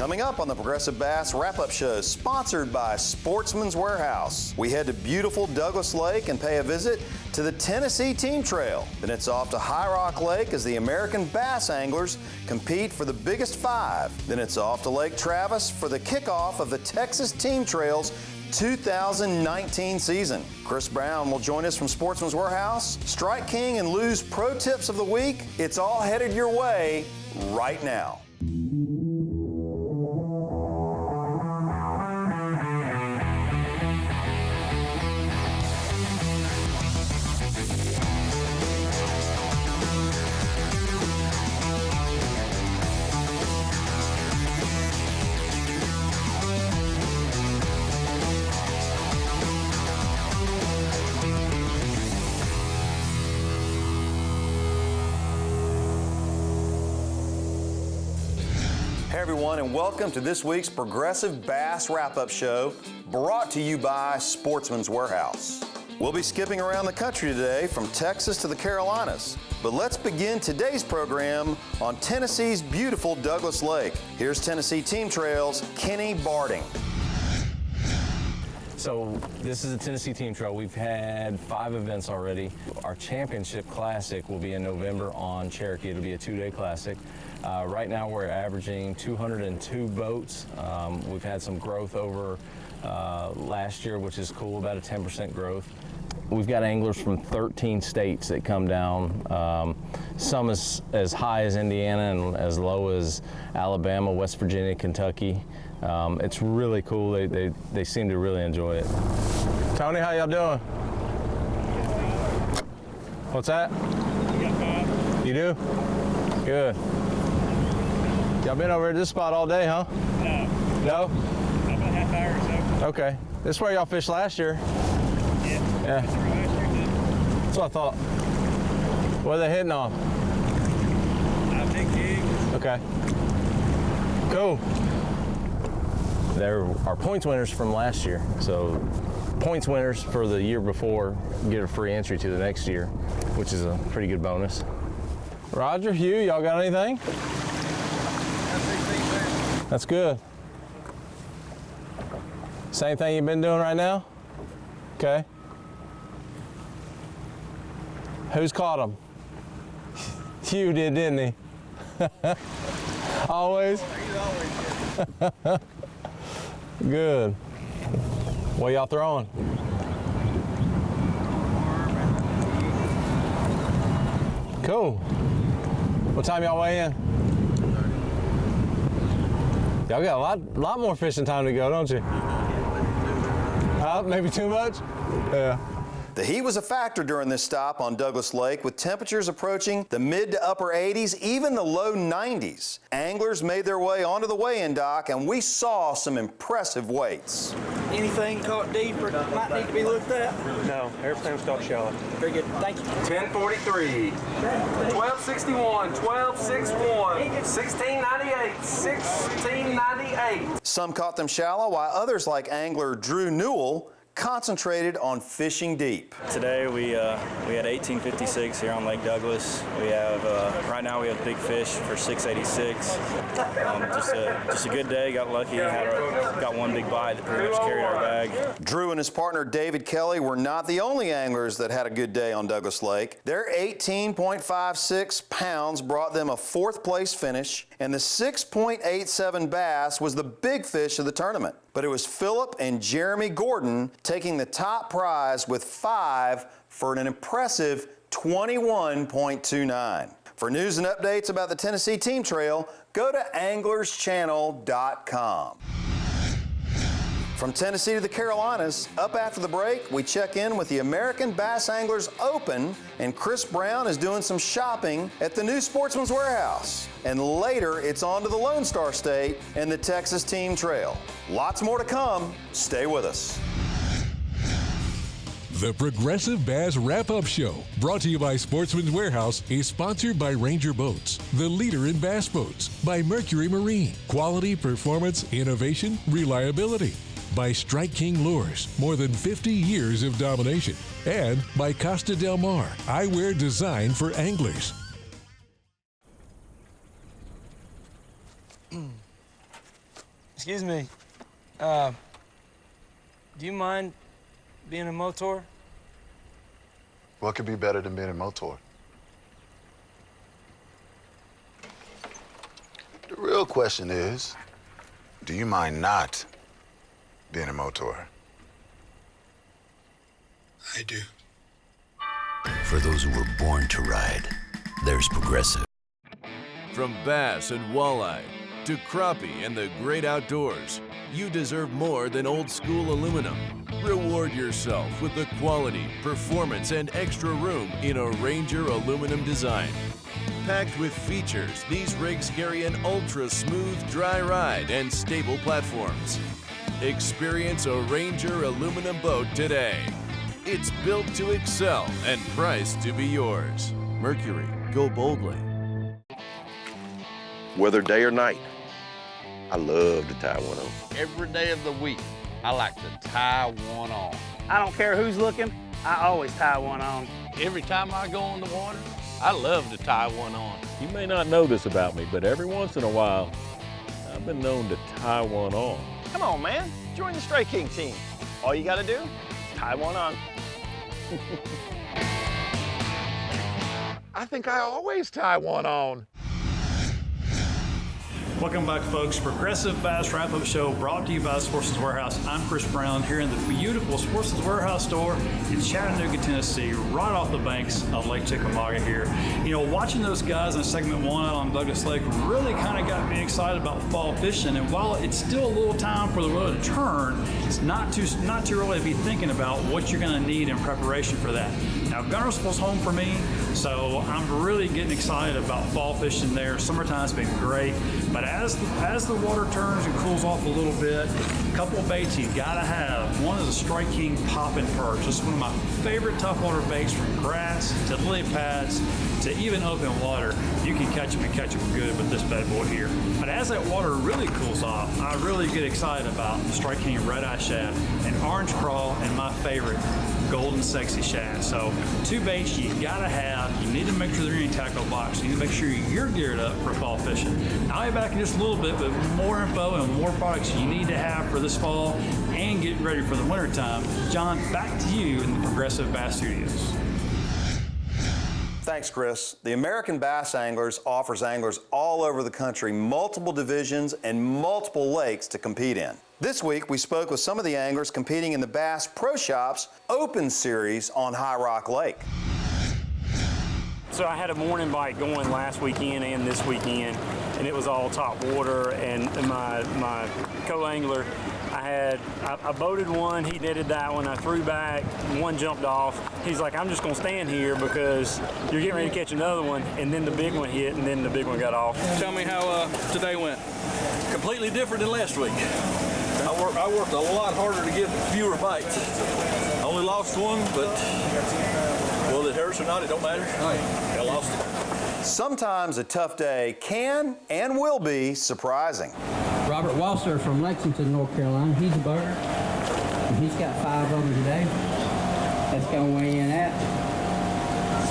Coming up on the Progressive Bass Wrap-Up Show, sponsored by Sportsman's Warehouse. We head to beautiful Douglas Lake and pay a visit to the Tennessee Team Trail. Then it's off to High Rock Lake as the American bass anglers compete for the biggest five. Then it's off to Lake Travis for the kickoff of the Texas Team Trail's 2019 season. Chris Brown will join us from Sportsman's Warehouse. Strike King and Lou's Pro Tips of the Week. It's all headed your way right now. Hey everyone, and welcome to this week's Progressive Bass Wrap-Up Show, brought to you by Sportsman's Warehouse. We'll be skipping around the country today from Texas to the Carolinas, but let's begin today's program on Tennessee's beautiful Douglas Lake. Here's Tennessee Team Trail's Kenny Barding. So this is a Tennessee Team Trail. We've had 5 events already. Our championship classic will be in November on Cherokee. It'll be a 2-day classic. Right now we're averaging 202 boats. We've had some growth over last year, which is cool, about a 10% growth. We've got anglers from 13 states that come down, some as high as Indiana and as low as Alabama, West Virginia, Kentucky. It's really cool. They seem to really enjoy it. Tony, how y'all doing? What's that? You do? Good. Y'all been over at this spot all day, huh? No. No? About a half hour or so. Okay. This is where y'all fished last year. Yeah. That's what I thought. What are they hitting on? Big jig. Okay. Cool. They're our points winners from last year. So points winners for the year before get a free entry to the next year, which is a pretty good bonus. Roger, Hugh, y'all got anything? That's good. Same thing you've been doing right now? Okay. Who's caught them? Hugh did, didn't he? Always? Good. What y'all throwing? Cool. What time y'all weigh in? Y'all got a lot more fishing time to go, don't you? Maybe too much? Yeah. The heat was a factor during this stop on Douglas Lake, with temperatures approaching the mid to upper 80s, even the low 90s. Anglers made their way onto the weigh-in dock, and we saw some impressive weights. Anything caught deep or might need to be looked at? No, everything was caught shallow. Very good, thank you. 1043, 1261, 1261, 1698, 1698. Some caught them shallow, while others, like angler Drew Newell, concentrated on fishing deep. Today we had 1856 here on Lake Douglas. We have right now we have big fish for 686. Just a good day. Got lucky. Got one big bite that pretty much carried our bag. Drew and his partner David Kelly were not the only anglers that had a good day on Douglas Lake. Their 18.56 pounds brought them a 4th place finish, and the 6.87 bass was the big fish of the tournament. But it was Philip and Jeremy Gordon taking the top prize with 5 for an impressive 21.29. For news and updates about the Tennessee Team Trail, go to anglerschannel.com. From Tennessee to the Carolinas, up after the break, we check in with the American Bass Anglers Open, and Chris Brown is doing some shopping at the new Sportsman's Warehouse. And later, it's on to the Lone Star State and the Texas Team Trail. Lots more to come. Stay with us. The Progressive Bass Wrap-Up Show, brought to you by Sportsman's Warehouse, is sponsored by Ranger Boats, the leader in bass boats, by Mercury Marine, quality, performance, innovation, reliability, by Strike King Lures, more than 50 years of domination, and by Costa Del Mar, eyewear designed for anglers. Excuse me. Do you mind being a motor? What could be better than being a motor? The real question is, do you mind not being a motor? I do. For those who were born to ride, there's Progressive. From bass and walleye to crappie and the great outdoors, you deserve more than old school aluminum. Reward yourself with the quality, performance, and extra room in a Ranger aluminum design. Packed with features, these rigs carry an ultra-smooth, dry ride and stable platforms. Experience a Ranger aluminum boat today. It's built to excel and priced to be yours. Mercury, go boldly. Whether day or night, I love to tie one on. Every day of the week, I like to tie one on. I don't care who's looking, I always tie one on. Every time I go on the water, I love to tie one on. You may not know this about me, but every once in a while, I've been known to tie one on. Come on, man. Join the Stray King team. All you gotta do, tie one on. I think I always tie one on. Welcome back, folks. Progressive Bass Wrap-Up Show brought to you by Sportsman's Warehouse. I'm Chris Brown here in the beautiful Sportsman's Warehouse store in Chattanooga, Tennessee, right off the banks of Lake Chickamauga here. You know, watching those guys in segment 1 out on Douglas Lake really kind of got me excited about fall fishing. And while it's still a little time for the rod to turn, it's not too early to be thinking about what you're going to need in preparation for that. Now, Gunnersville's home for me, so I'm really getting excited about fall fishing there. Summertime's been great, but as the water turns and cools off a little bit, a couple of baits you gotta have. One is a Stray King Poppin' Perch. This is one of my favorite tough water baits, from grass to lily pads to even open water. You can catch them and catch them good with this bad boy here. But as that water really cools off, I really get excited about the Stray King Red Eye Shad and Orange Crawl, and my favorite, Golden Sexy Shad. So 2 baits you gotta have. You need to make sure they're in your tackle box. You need to make sure you're geared up for fall fishing. I'll be back in just a little bit with more info and more products you need to have for this fall and get ready for the winter time. John, back to you in the Progressive Bass Studios. Thanks, Chris. The American Bass Anglers offers anglers all over the country multiple divisions and multiple lakes to compete in. This week, we spoke with some of the anglers competing in the Bass Pro Shops Open Series on High Rock Lake. So I had a morning bite going last weekend and this weekend, and it was all top water, and my co-angler, I boated one, he netted that one, I threw back, one jumped off. He's like, I'm just gonna stand here because you're getting ready to catch another one, and then the big one hit, and then the big one got off. Tell me how today went. Completely different than last week. I worked a lot harder to get fewer bites. I only lost one, but whether it hurts or not, it don't matter. I lost it. Sometimes a tough day can and will be surprising. Robert Walser from Lexington, North Carolina. He's a boater, and he's got 5 of them today. That's going to weigh in at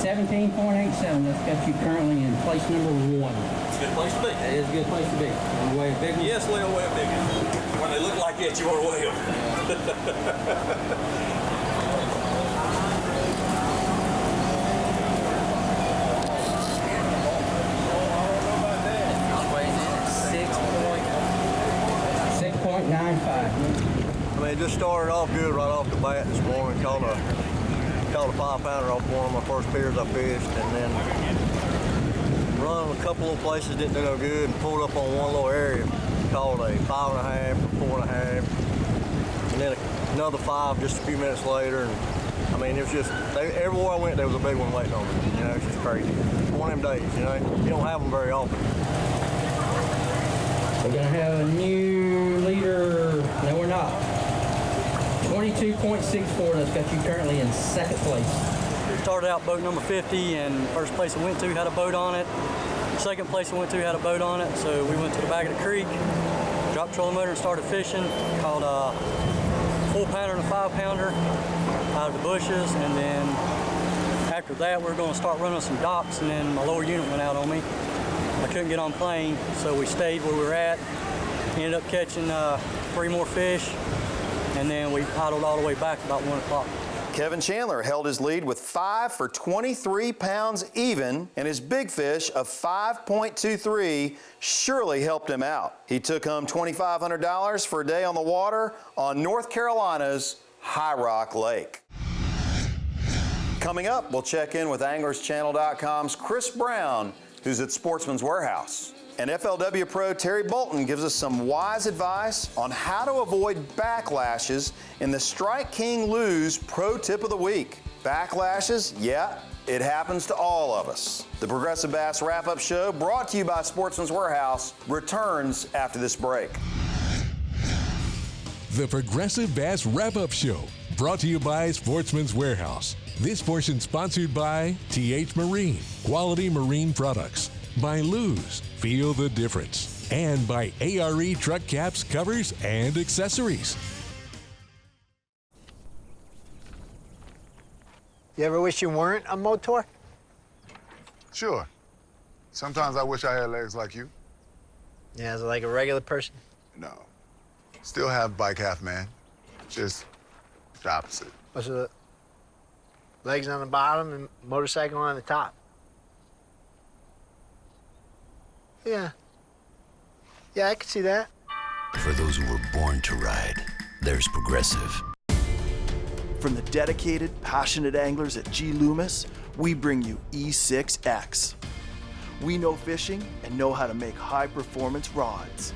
17.87. That's got you currently in place number 1. It's a good place to be. It is a good place to be. Want to weigh a big one? Yes, weigh a big one. When they look like that, you want to weigh them. I mean, it just started off good right off the bat this morning. Caught a 5-pounder off one of my first piers I fished, and then run a couple of places, didn't do no good, and pulled up on one little area. Caught a 5.5 or 4.5, and then another 5 just a few minutes later. And I mean, it was just, everywhere I went, there was a big one waiting on me. You know, it's just crazy. One of them days, you know, you don't have them very often. We're going to have a new leader. No, we're not. 22.64. That's got you currently in 2nd place. We started out boat number 50, and first place I went to had a boat on it. Second place I went to had a boat on it, so we went to the back of the creek, dropped the trolling motor and started fishing. Caught a 4-pounder and a 5-pounder out of the bushes, and then after that we were going to start running some docks, and then my lower unit went out on me. I couldn't get on plane, so we stayed where we were at, Ended up catching 3 more fish, and then we paddled all the way back about 1 o'clock. Kevin Chandler held his lead with 5 for 23 pounds even, and his big fish of 5.23 surely helped him out. He took home $2,500 for a day on the water on North Carolina's High Rock Lake. Coming up, we'll check in with AnglersChannel.com's Chris Brown, who's at Sportsman's Warehouse. And FLW pro Terry Bolton gives us some wise advice on how to avoid backlashes in the Strike King Lose Pro Tip of the Week. Backlashes, yeah, it happens to all of us. The Progressive Bass Wrap-Up Show, brought to you by Sportsman's Warehouse, returns after this break. The Progressive Bass Wrap-Up Show, brought to you by Sportsman's Warehouse. This portion sponsored by TH Marine, Quality Marine Products, by Luz, Feel the Difference, and by ARE Truck Caps, Covers, and Accessories. You ever wish you weren't a motor? Sure. Sometimes I wish I had legs like you. Yeah, like a regular person? No. Still have bike half man. Just the opposite. What's the legs on the bottom and motorcycle on the top? Yeah. Yeah, I can see that. For those who were born to ride, there's Progressive. From the dedicated, passionate anglers at G. Loomis, we bring you E6X. We know fishing and know how to make high-performance rods.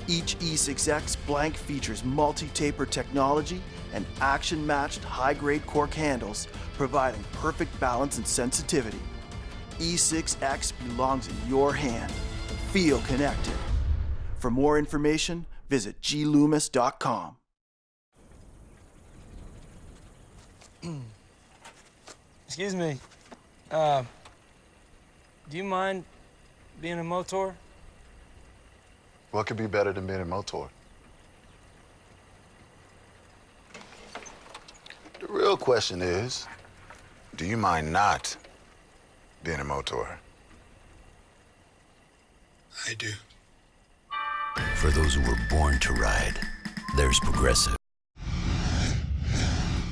Each E6X blank features multi-taper technology and action-matched high-grade cork handles, providing perfect balance and sensitivity. E6X belongs in your hand. Feel connected. For more information, visit gloomis.com. Excuse me. Do you mind being a motor? What could be better than being a motor? The real question is, do you mind not being a motor? I do. For those who were born to ride, there's Progressive.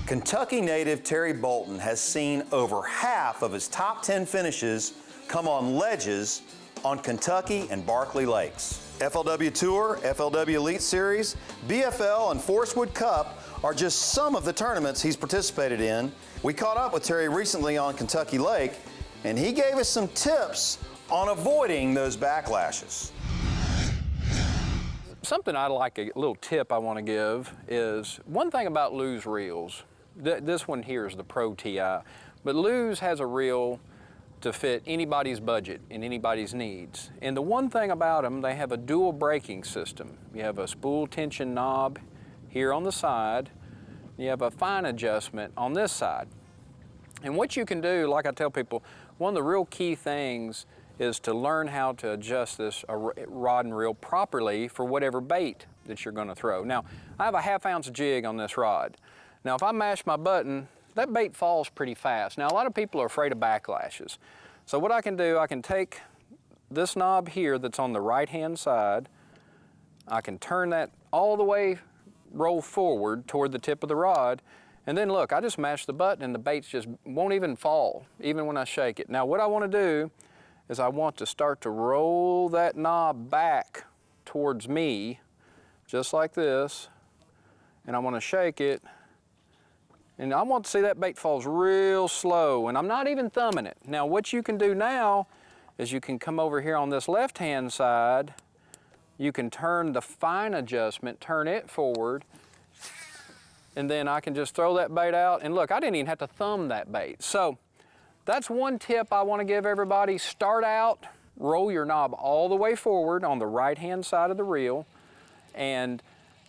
Kentucky native Terry Bolton has seen over half of his top 10 finishes come on ledges on Kentucky and Barkley Lakes. FLW Tour, FLW Elite Series, BFL, and Forest Wood Cup are just some of the tournaments he's participated in. We caught up with Terry recently on Kentucky Lake, and he gave us some tips on avoiding those backlashes. Something I like, a little tip I want to give is, one thing about Luz reels, this one here is the Pro TI, but Luz has a reel to fit anybody's budget and anybody's needs. And the one thing about them, they have a dual braking system. You have a spool tension knob here on the side, you have a fine adjustment on this side. And what you can do, like I tell people, one of the real key things is to learn how to adjust this rod and reel properly for whatever bait that you're going to throw. Now, I have a 1/2 ounce jig on this rod. Now, if I mash my button, that bait falls pretty fast. Now, a lot of people are afraid of backlashes. So what I can do, I can take this knob here that's on the right-hand side, I can turn that all the way, roll forward toward the tip of the rod, and then look, I just mash the button and the baits just won't even fall, even when I shake it. Now, what I want to do is I want to start to roll that knob back towards me, just like this, and I want to shake it, and I want to see that bait falls real slow, and I'm not even thumbing it. Now, what you can do now is you can come over here on this left-hand side, you can turn the fine adjustment, turn it forward, and then I can just throw that bait out, and look, I didn't even have to thumb that bait. So that's one tip I want to give everybody. Start out, roll your knob all the way forward on the right-hand side of the reel, and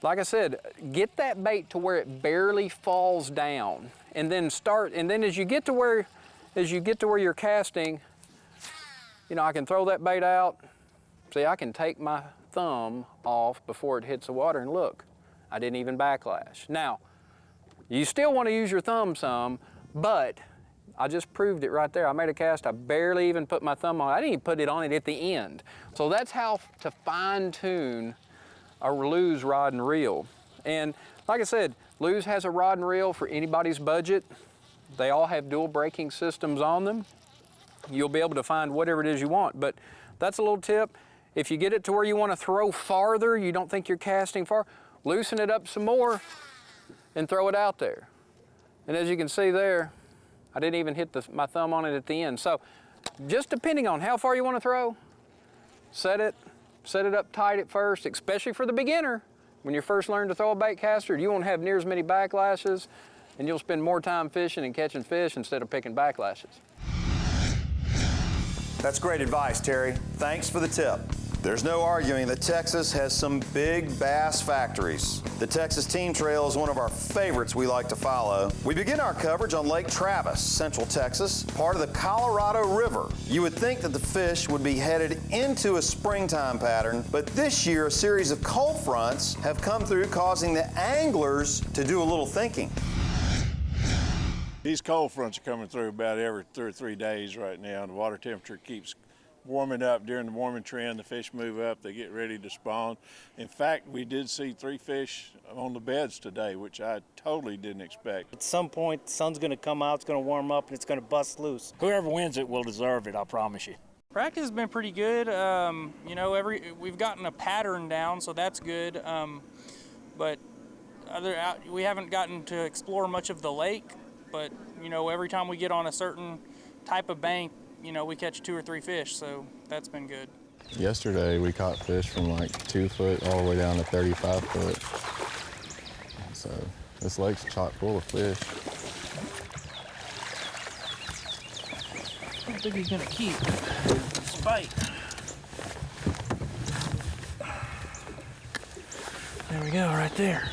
like I said, get that bait to where it barely falls down, and then as you get to where you're casting, you know, I can throw that bait out. See, I can take my thumb off before it hits the water, and look, I didn't even backlash. Now, you still want to use your thumb some, but I just proved it right there. I made a cast, I barely even put my thumb on it. I didn't even put it on it at the end. So that's how to fine tune a Lew's rod and reel. And like I said, Lew's has a rod and reel for anybody's budget. They all have dual braking systems on them. You'll be able to find whatever it is you want, but that's a little tip. If you get it to where you want to throw farther, you don't think you're casting far, loosen it up some more and throw it out there. And as you can see there, I didn't even hit my thumb on it at the end. So just depending on how far you want to throw, set it up tight at first, especially for the beginner. When you first learn to throw a bait caster, you won't have near as many backlashes, and you'll spend more time fishing and catching fish instead of picking backlashes. That's great advice, Terry. Thanks for the tip. There's no arguing that Texas has some big bass factories. The Texas Team Trail is one of our favorites we like to follow. We begin our coverage on Lake Travis, Central Texas, part of the Colorado River. You would think that the fish would be headed into a springtime pattern, but this year a series of cold fronts have come through, causing the anglers to do a little thinking. These cold fronts are coming through about every 2 or 3 days right now, and the water temperature keeps warming up. During the warming trend, the fish move up, they get ready to spawn. In fact, we did see 3 fish on the beds today, which I totally didn't expect. At some point, the sun's going to come out, it's going to warm up, and it's going to bust loose. Whoever wins it will deserve it, I promise you. Practice has been pretty good. You know, we've gotten a pattern down, so that's good. But we haven't gotten to explore much of the lake. But, you know, every time we get on a certain type of bank, you know, we catch 2 or 3 fish, so that's been good. Yesterday, we caught fish from like 2 foot all the way down to 35 foot. So this lake's chock full of fish. I don't think he's gonna keep this bite. There we go, right there.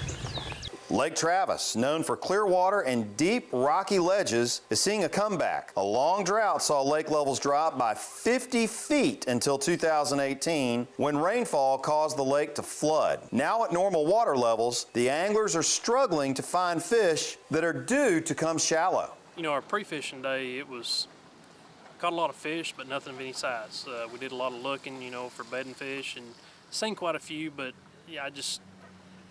Lake Travis, known for clear water and deep rocky ledges, is seeing a comeback. A long drought saw lake levels drop by 50 feet until 2018, when rainfall caused the lake to flood. Now at normal water levels, the anglers are struggling to find fish that are due to come shallow. You know, our pre-fishing day, caught a lot of fish, but nothing of any size. We did a lot of looking, you know, for bedding fish, and seen quite a few, but yeah,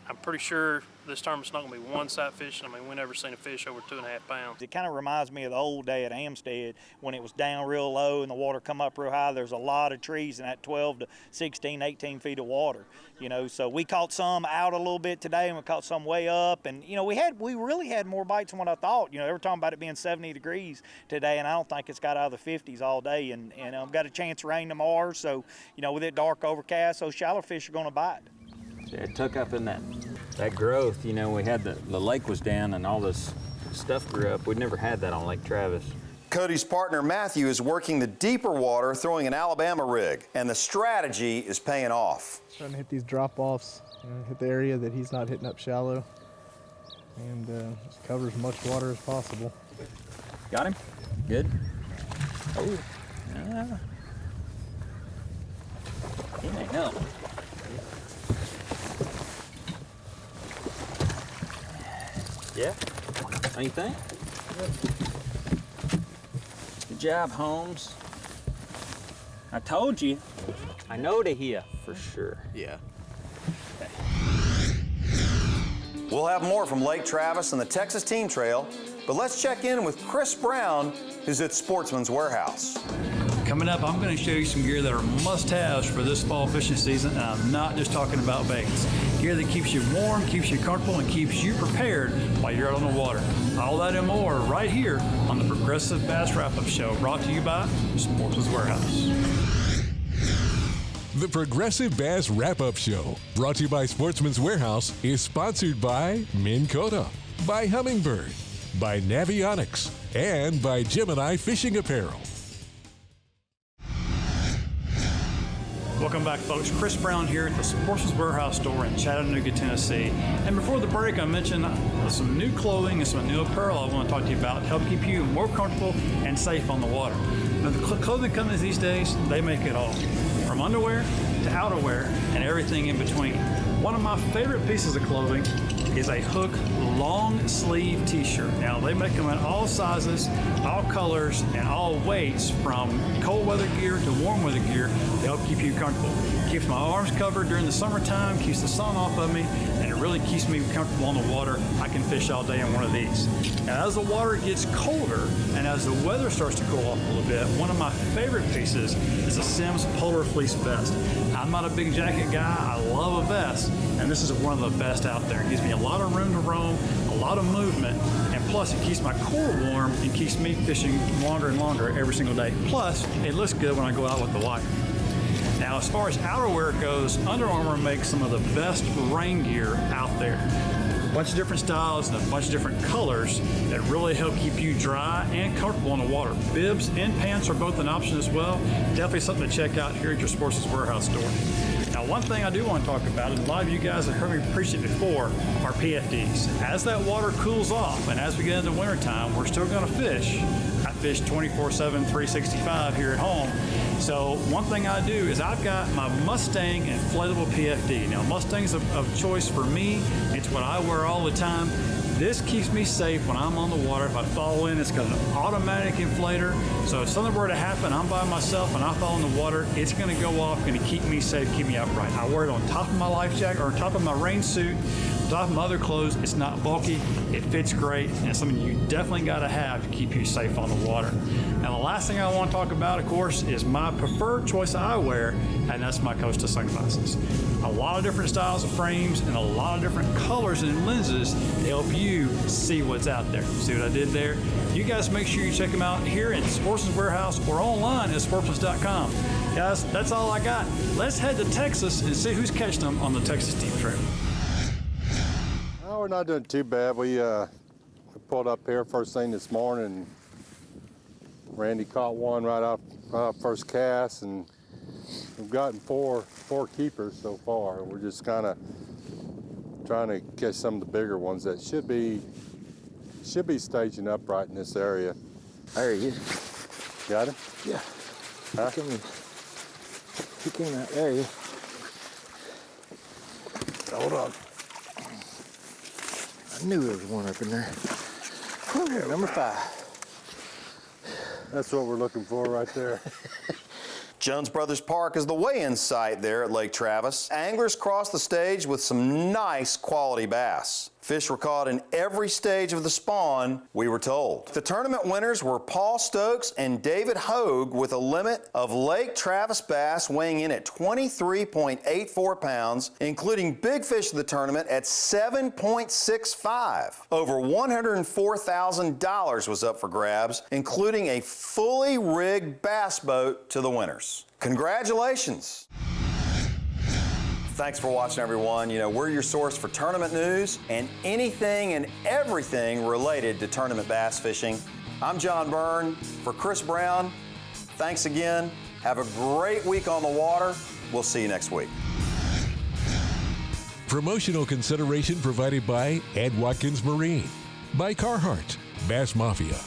I'm pretty sure this tournament's not going to be one-side fishing. I mean, we never seen a fish over 2.5 pounds. It kind of reminds me of the old day at Amstead when it was down real low and the water come up real high. There's a lot of trees in that 12 to 16, 18 feet of water. You know, so we caught some out a little bit today, and we caught some way up. And you know, we really had more bites than what I thought. You know, they were talking about it being 70 degrees today, and I don't think it's got out of the 50s all day. And got a chance of rain tomorrow, so you know, with it dark overcast, those shallow fish are going to bite. It took up in that growth. You know, we had the lake was down and all this stuff grew up. We'd never had that on Lake Travis. Cody's partner Matthew is working the deeper water throwing an Alabama rig, and the strategy is paying off. Trying to hit these drop-offs, hit the area that he's not hitting up shallow, and just cover as much water as possible. Got him? Good. Oh, he may help. Yeah, don't you think? Good job, Holmes. I told you. I know to hear for sure. Yeah. Okay. We'll have more from Lake Travis and the Texas Team Trail, but let's check in with Chris Brown, who's at Sportsman's Warehouse. Coming up, I'm going to show you some gear that are must-haves for this fall fishing season, and I'm not just talking about baits. Gear that keeps you warm, keeps you comfortable, and keeps you prepared while you're out on the water. All that and more right here on the Progressive Bass Wrap-Up Show, brought to you by Sportsman's Warehouse. The Progressive Bass Wrap-Up Show, brought to you by Sportsman's Warehouse, is sponsored by Minn Kota, by Humminbird, by Navionics, and by Gemini Fishing Apparel. Welcome back, folks. Chris Brown here at the Sportsman's Warehouse store in Chattanooga, Tennessee. And before the break, I mentioned some new clothing and some new apparel I want to talk to you about to help keep you more comfortable and safe on the water. Now, the clothing companies these days, they make it all. From underwear to outerwear and everything in between. One of my favorite pieces of clothing is a Hook long sleeve t-shirt. Now they make them in all sizes, all colors, and all weights, from cold weather gear to warm weather gear, to help keep you comfortable. Keeps my arms covered during the summertime, keeps the sun off of me, and it really keeps me comfortable on the water. I can fish all day in one of these. Now as the water gets colder and as the weather starts to cool off a little bit, one of my favorite pieces is a Simms Polar Fleece vest. I'm not a big jacket guy, I love a vest, and this is one of the best out there. It gives me a lot of room to roam, a lot of movement, and plus it keeps my core warm and keeps me fishing longer and longer every single day. Plus, it looks good when I go out with the wife. Now, as far as outerwear goes, Under Armour makes some of the best rain gear out there. A bunch of different styles and a bunch of different colors that really help keep you dry and comfortable in the water. Bibs and pants are both an option as well. Definitely something to check out here at your Sportsman's Warehouse store. Now, one thing I do want to talk about, and a lot of you guys have heard me preach it before, are PFDs. As that water cools off and as we get into wintertime, we're still going to fish. I fish 24/7, 365 here at home. So one thing I do is I've got my Mustang inflatable PFD. Now, Mustang's of choice for me. It's what I wear all the time. This keeps me safe when I'm on the water. If I fall in, it's got an automatic inflator. So if something were to happen, I'm by myself and I fall in the water, it's gonna go off, gonna keep me safe, keep me upright. I wear it on top of my life jacket or on top of my rain suit, on top of my other clothes. It's not bulky, it fits great, and it's something you definitely gotta have to keep you safe on the water. Now the last thing I wanna talk about, of course, is my preferred choice of eyewear, and that's my Costa sunglasses. A lot of different styles of frames and a lot of different colors and lenses to help you see what's out there. See what I did there? You guys make sure you check them out here at Sportsman's Warehouse or online at sportsmans.com. Guys, that's all I got. Let's head to Texas and see who's catching them on the Texas Deep Trail. Oh, we're not doing too bad. We pulled up here first thing this morning. Randy caught one right off first cast, and we've gotten four keepers so far. We're just kind of trying to catch some of the bigger ones that should be staging up right in this area. There he is. Got him? Yeah. Huh? He came out. There he is. Hold on. I knew there was one up in there. There, number 5. That's what we're looking for right there. Jones Brothers Park is the weigh-in site there at Lake Travis. Anglers cross the stage with some nice quality bass. Fish were caught in every stage of the spawn, we were told. The tournament winners were Paul Stokes and David Hogue, with a limit of Lake Travis bass weighing in at 23.84 pounds, including big fish of the tournament at 7.65. Over $104,000 was up for grabs, including a fully rigged bass boat to the winners. Congratulations. Thanks for watching, everyone. You know, we're your source for tournament news and anything and everything related to tournament bass fishing. I'm John Byrne. For Chris Brown, thanks again. Have a great week on the water. We'll see you next week. Promotional consideration provided by Ed Watkins Marine, by Carhartt, Bass Mafia,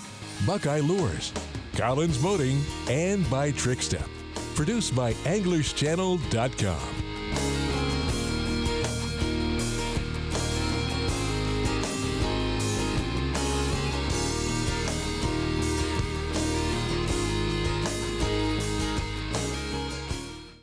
Buckeye Lures, Collins Boating, and by Trickstep. Produced by AnglersChannel.com.